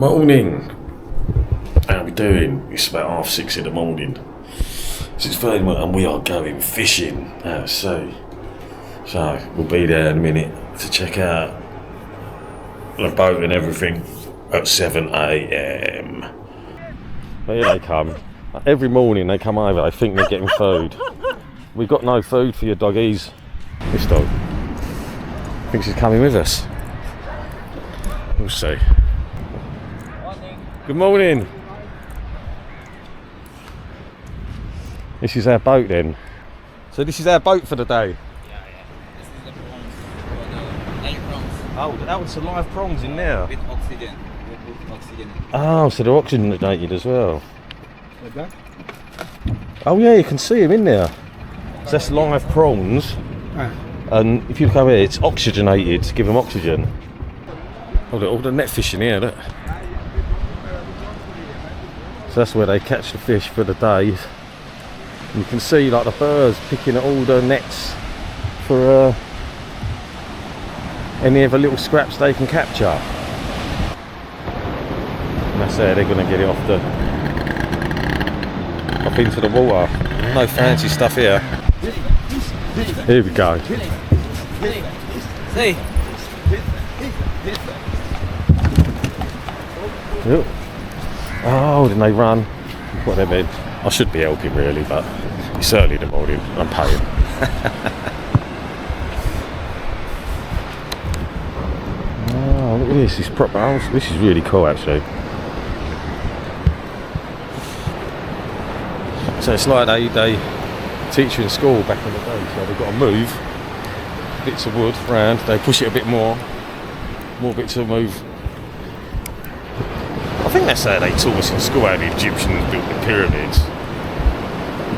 Morning. How are we doing? It's about 6:30 in the morning. It's very much, and we are going fishing out at sea. So we'll be there in a minute to check out the boat and everything at 7 a.m. Here they come. Every morning they come over. They think they're getting food. We've got no food for your doggies. This dog thinks he's coming with us. We'll see. Good morning. This is our boat then. So this is our boat for the day? Yeah. This is the prawns. For the live prawns. Oh, that was the live prawns in there. With oxygen. With oxygen. Oh, so they're oxygenated as well. Like that? Oh yeah, you can see them in there. So that's live prawns. And if you look over here, it's oxygenated to give them oxygen. Oh, look, all the net fishing here, look. So that's where they catch the fish for the day. You can see like the birds picking at all the nets for any of the little scraps they can capture. And that's there, they're going to get it off into the water. No fancy stuff here. Here we go. Hey. Yep. Oh, didn't they run? What they mean? I should be helping really, but it's early in the morning. I'm paying. Oh, look at this. This proper house. This is really cool, actually. So it's like they teach you in school back in the day. So they've got to move bits of wood round. They push it a bit more bits to move. I think that's how they taught us in school how the Egyptians built the pyramids.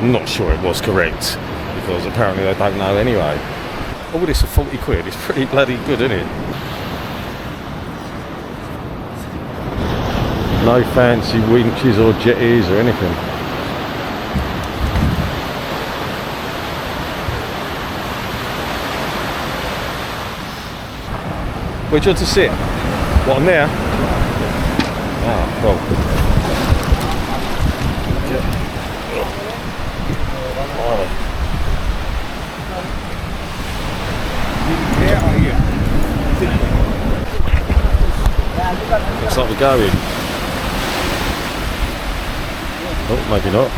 I'm not sure it was correct, because apparently they don't know anyway. All this for 40 quid, it's pretty bloody good, isn't it? No fancy winches or jetties or anything. Where'd you want to sit? What, on there? Ah, well. Looks like we're going. Oh, maybe not.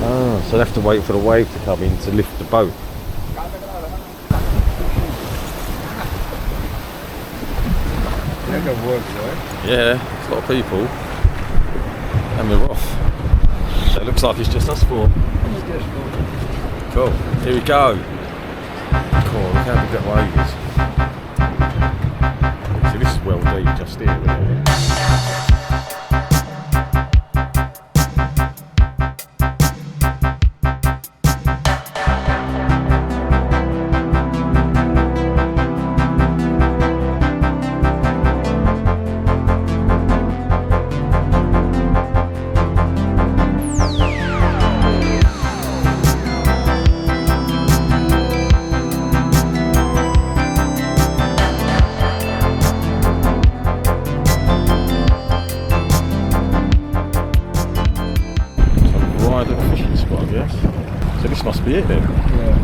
Ah, so they have to wait for the wave to come in to lift the boat. Yeah, it's a lot of people. And we're off. So it looks like it's just us four. Cool. Here we go. Cool, look how big that wave is. So this is well deep just here, really. So this must be it then. Yeah.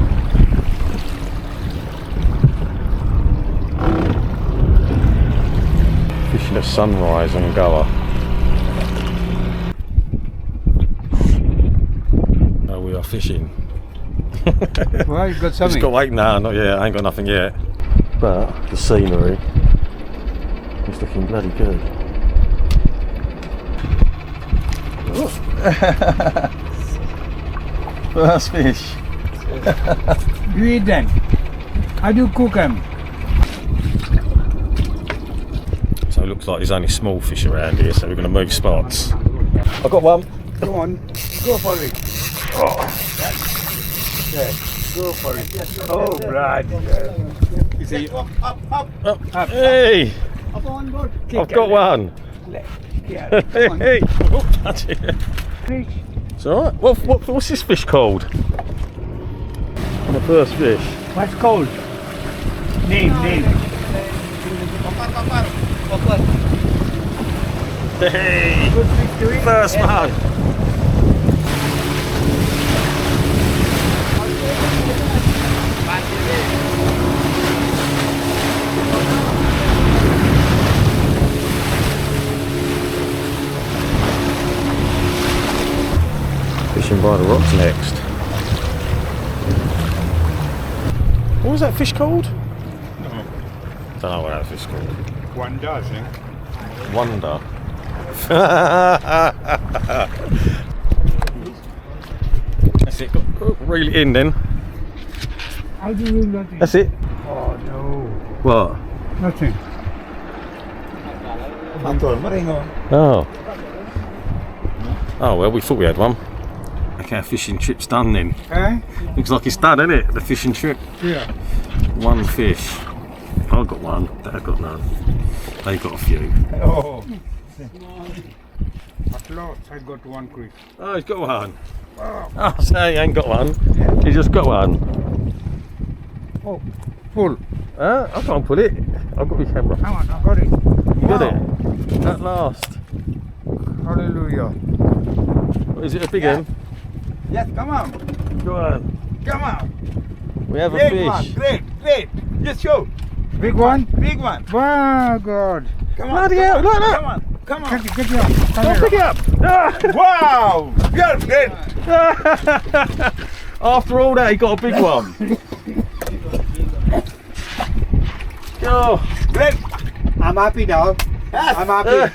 Fishing at sunrise on Goa. Oh, we are fishing. Well, you got something. Just got wait now, not yet. I ain't got nothing yet. But the scenery is looking bloody good. First fish. You eat them. How do you cook them? So it looks like there's only small fish around here, so we're going to move spots. I've got one. Come on, go for it. Oh. Yeah, go for it. Oh, blood. You see, Oh. Hey! up on board. I've got one. Yeah, come on. Hey! Oh, touch it. Fish. It's alright. What's this fish called? First fish. What's called? Name. Hey! Good fish to eat. First one! Fishing by the rocks next. What was that fish called? Don't know what that fish is called. One dozen. Wonder. That's it. Reel it in then. How do you nothing? That's it. Oh no. What? Nothing. Oh. Oh well, we thought we had one. Okay, our fishing trip's done then. Eh? Looks like it's done, isn't it? The fishing trip. Yeah. One fish. I've got one. Dad got none. They got a few. Oh. At last I got one, Chris. Oh, he's got one. Oh. Oh, so he ain't got one. He's just got one. Oh. Full. I can't put it. I've got my camera. Come on, I got it. You got it? At last. Hallelujah. Is it a big one? Yes, come on. Go on. Come on. We have a Great fish. one. Great. Just show. Big one? Big one. Wow, God. Come on. Bloody hell, look. Come on. Get it up. Don't pick it up. Wow. You're great. After all that, he got a big one. Oh. Great. I'm happy now. I'm happy.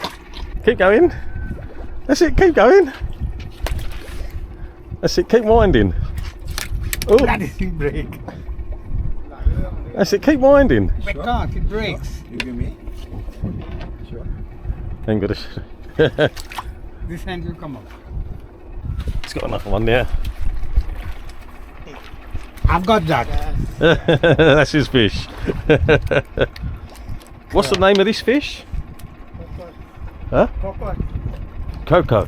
Keep going. That's it, keep going. That's it, keep winding. Oh, That is in break. that's it, keep winding. I can't, it breaks. You give me? Sure. Ain't got a This hand will come up. It's got another one there. I've got that. That's his fish. What's the name of this fish? Huh? Coco.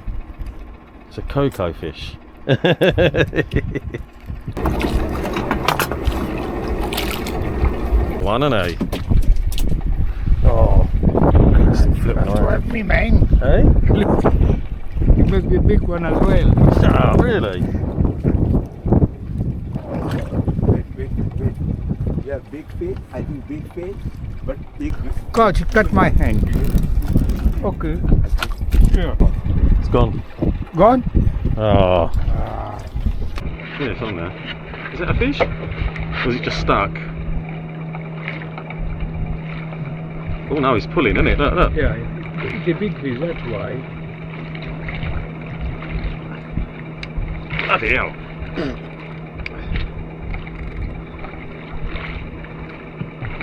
It's a coco fish. One and a. Oh, flipping away. Me, man. Hey? It must be a big one as well. Oh, really? Wait. Yeah, big fish. I think big fish, but big. God, you cut my hand. Okay. Yeah. It's gone. Gone? Oh. Yeah, it's on there. Is it a fish? Or is it just stuck? Oh no, he's pulling, isn't it? Look. Yeah, it's a big fish, that's why. Bloody hell.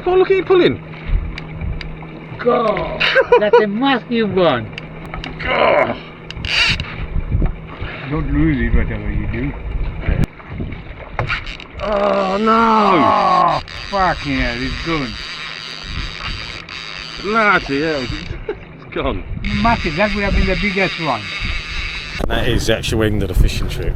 Oh, look at you pulling. God, that's a massive one. God. Don't lose it, whatever you do. Oh no! Oh, fucking hell, it's gone. Bloody hell, it's gone. Massive, that would have been the biggest one. And that is the actual end of the fishing trip.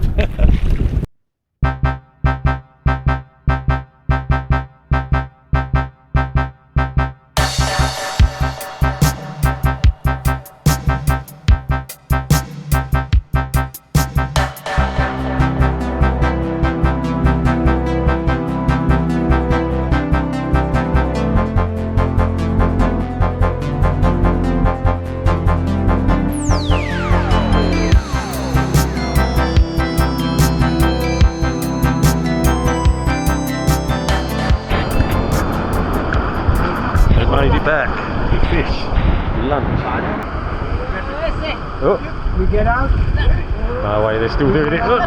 Made it back. Big fish. Lunch. Oh. We get out? No way, they're still doing it. Look.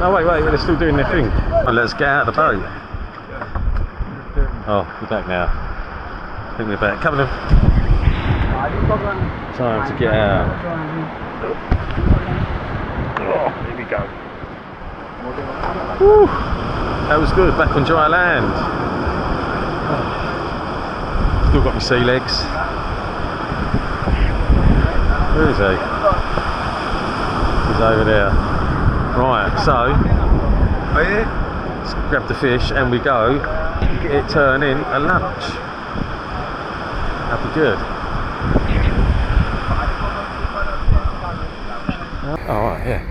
No, wait, they're still doing their thing. Oh, let's get out of the boat. Oh, we're back now. I think we're back. Couple of time to get out. Oh, here we go. Woo. That was good. Back on dry land. Still got my sea legs. Where is he? He's over there. Right, so grab the fish, and we go get it turned in at lunch. That'd be good. Alright, yeah.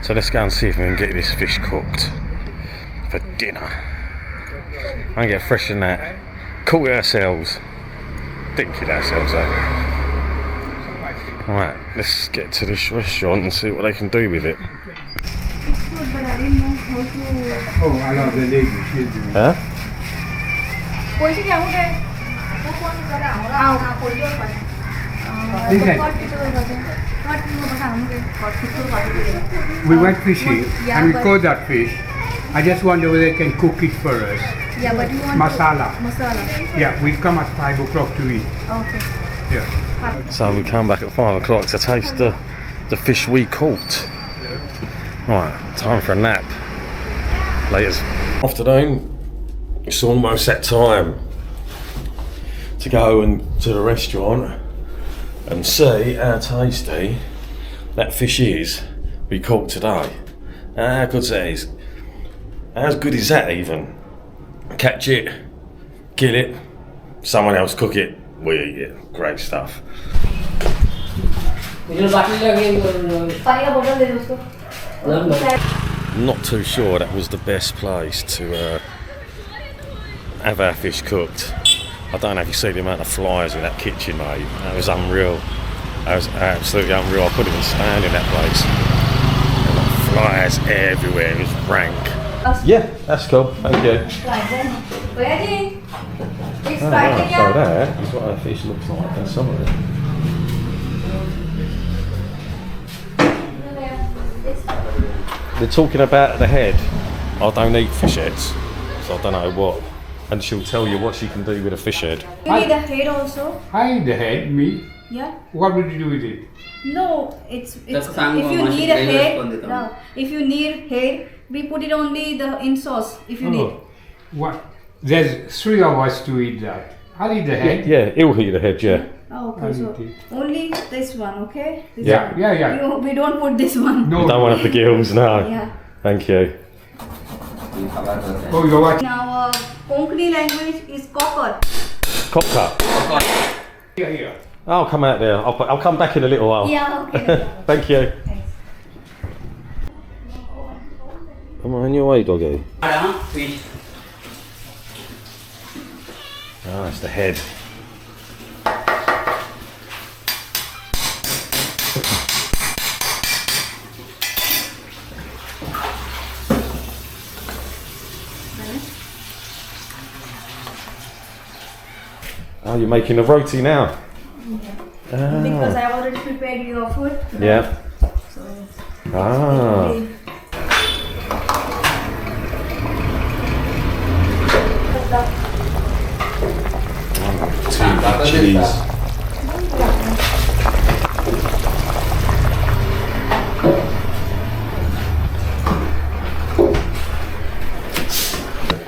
So let's go and see if we can get this fish cooked for dinner. I can get fresh than that. Cook it ourselves. Didn't kill ourselves though. Alright, let's get to this restaurant and see what they can do with it. Oh, I love the lady. She's doing Huh? We went fishing and we caught that fish. I just wonder whether they can cook it for us. Yeah, but you want Masala. masala. Yeah, we'll come at 5 o'clock to eat. Okay. Yeah. So we come back at 5 o'clock to taste the fish we caught. Right, time for a nap. Laters. Afternoon, it's almost that time to go and to the restaurant and see how tasty that fish is we caught today. How good that is. How good is that even? Catch it, kill it, someone else cook it, we eat it. Great stuff. Not too sure that was the best place to have our fish cooked. I don't know if you see the amount of flies in that kitchen, mate. That was unreal. That was absolutely unreal. I couldn't even stand in that place. There were flies everywhere. It was rank. Yeah, that's cool. Thank you. It's So fried again. that is what our fish looks like inside. They're talking about the head. I don't eat fish heads, so I don't know what. And she'll tell you what she can do with a fish head. You need a head also? Hi, the head, me. Yeah. What would you do with it? No, it's if sang you need a machine head, railway no, if you need head, we put it only in sauce. If you need. What? There's 3 of us to eat that. I'll eat the head. Yeah, he'll eat the head, yeah. Oh, I'll okay, so eat it. only this one, okay? This Yeah. one. Yeah. We don't put this one. No. Don't want the gills, no. Yeah. Thank you. Oh, you're watching? In our Konkani language is copper. Cop cut. Here. I'll come out there. I'll come back in a little while. Yeah, okay. Thank you. Thanks. Come on your way, doggy. Fish. Ah, it's the head. Oh, you're making a roti now? Because I already prepared your food. Yeah. So Ah. Two chilies.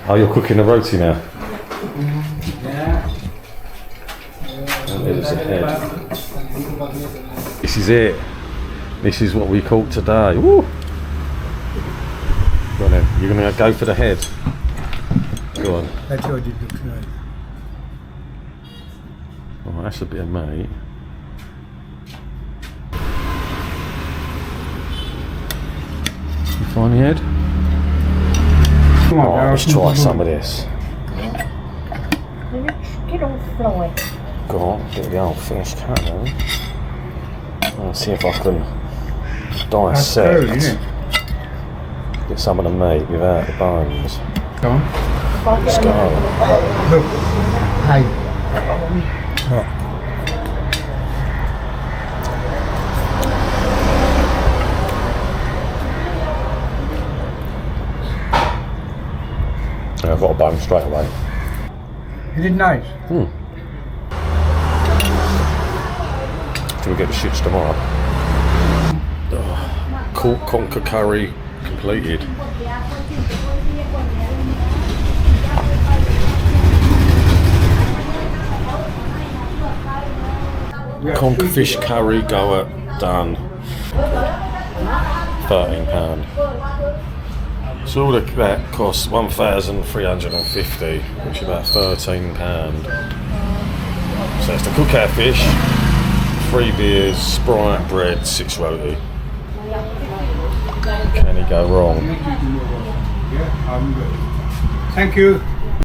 Oh, you're cooking the roti now? Yeah. And there's the head. This is it. This is what we caught today. Woo! Go on then. You're going to go for the head. Go on. That's what it looks like. Oh, that's a bit of meat. You find the head? Come on, Oh, let's try some of this. Go on, get the old fish cannon. I'll see if I can That's curry, dissect. isn't it? Get some of the meat without the bones. Come on. Let's go. Look. Hi. I've got a bone straight away. Is it nice? Till we get the shits tomorrow. Conker curry completed. Conker fish curry Goa done. £13. So all that costs £1,350, which is about £13. So it's the cookout fish, 3 beers, Sprite, bread, 6 roti. Can he go wrong? Thank you.